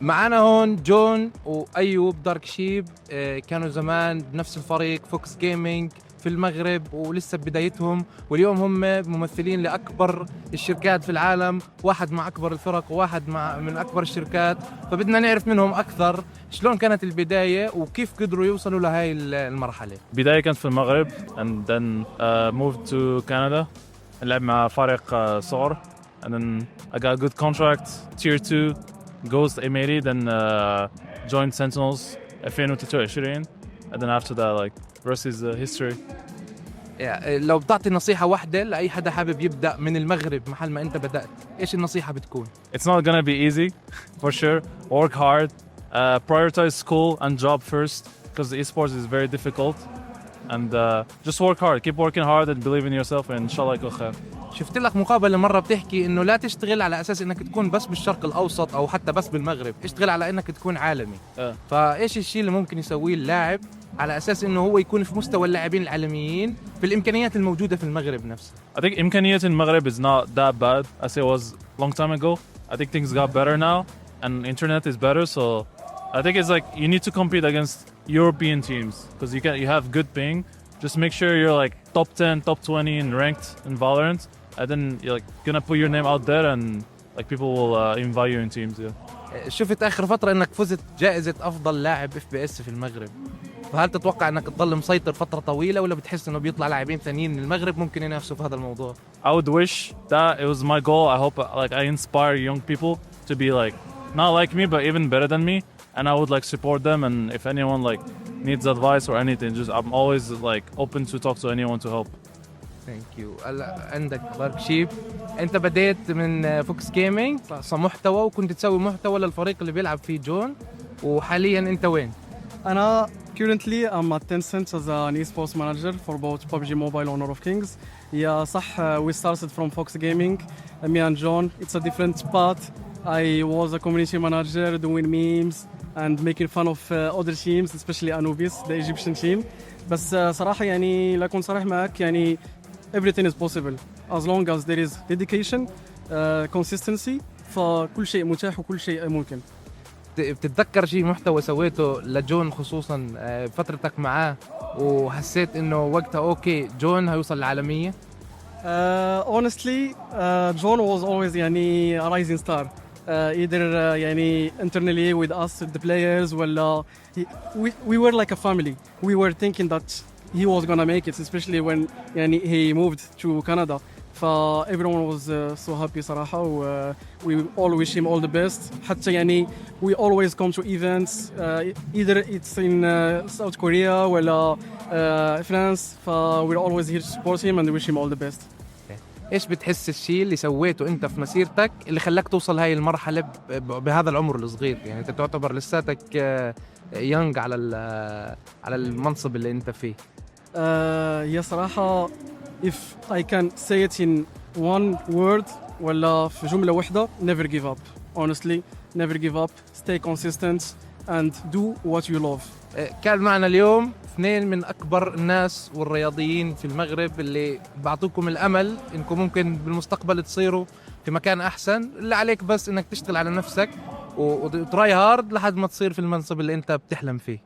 معانا هون جون وأيوب دارك شيب. كانوا زمان بنفس الفريق فوكس جيمنج في المغرب ولسه بدايتهم، واليوم هم ممثلين لأكبر الشركات في العالم، واحد مع أكبر الفرق وواحد من أكبر الشركات. فبدنا نعرف منهم أكثر شلون كانت البداية وكيف قدروا يوصلوا لهاي المرحلة. بداية كانت في المغرب and then moved to Canada. لعب مع فريق صغر and then I got a good contract tier 2 Ghost Emiri, then joined Sentinels 2023 and then after that like rest is history. لو بتعطي نصيحة واحدة لأي حدا حابب يبدأ من المغرب محل ما أنت بدأت، إيش النصيحة بتكون؟ It's not gonna be easy for sure. Work hard, prioritize school and job first because the esports is very difficult and just work hard, keep working hard and believe in yourself and inshallah يكون خير. شفت لك مقابلة مرة بتحكي إنه لا تشتغل على أساس إنك تكون بس بالشرق الأوسط أو حتى بس بالمغرب، اشتغل على إنك تكون عالمي. فإيش الشيء اللي ممكن يسويه اللاعب على أساس إنه هو يكون في مستوى اللاعبين العالميين بالإمكانيات الموجودة في المغرب نفسه؟ I think إمكانيات المغرب is not that bad as it was long time ago. I think things got better now and internet is better, so I think it's like you need to compete against European teams because you have good ping. Just make sure you're like top 10, top 20 and ranked in Valorant, and then you're like gonna put your name out there and like people will invite you in teams. Yeah. شفت آخر فترة إنك فزت جائزة أفضل لاعب FPS في المغرب، فهل تتوقع إنك تضل مسيطر فترة طويلة ولا بتحس إنه بيطلع لاعبين ثانيين من المغرب ممكن ينافسوا في هذا الموضوع؟ I would wish that it was my goal. I hope like I inspire young people to be like not like me but even better than me, and I would like support them, and if anyone like needs advice or anything, just I'm always like open to talk to anyone to help. ثانك يو. عندك دارك شيب، انت بديت من فوكس جيمنج محتوى وكنت تسوي محتوى للفريق اللي بيلعب فيه جون، وحاليا انت وين؟ أنا currently I'm at Tencent as an esports manager for both PUBG Mobile and Honor of Kings. Yeah, صح, we started from Fox Gaming, me and John. It's a different path. I was a community manager doing memes and making fun of other teams, especially Anubis, the Egyptian team. بس صراحة يعني لأكون صريح معك يعني everything is possible as long as there is dedication, consistency. فكل شيء متاح وكل شيء ممكن. بتتذكر شيء محتوى سويته لجون خصوصا فترتك معاه وحسيت انه وقتها اوكي جون هيوصل للعالمية؟ Honestly, John was always يعني a rising star. Either يعني internally with us the players ولا we were like a family. We were thinking that he was gonna make it, especially when يعني he moved to Canada. Everyone was so happy صراحة. We all wish him all the best. حتى يعني we always come to events, either it's in South Korea ولا France. We're always here to support him and wish him all the best. ايش بتحس الشيء اللي سويته انت في مسيرتك اللي خلاك توصل هاي المرحلة بهذا العمر الصغير؟ يعني انت تعتبر لساتك يونج على المنصب اللي انت فيه. يا صراحة if I can say it in one word ولا في جملة واحدة, never give up. Honestly, never give up. Stay consistent and do what you love. كان معنا اليوم اثنين من أكبر الناس والرياضيين في المغرب اللي بعطوكم الأمل إنكم ممكن بالمستقبل تصيروا في مكان أحسن. اللي عليك بس إنك تشتغل على نفسك وتراي هارد لحد ما تصير في المنصب اللي أنت بتحلم فيه.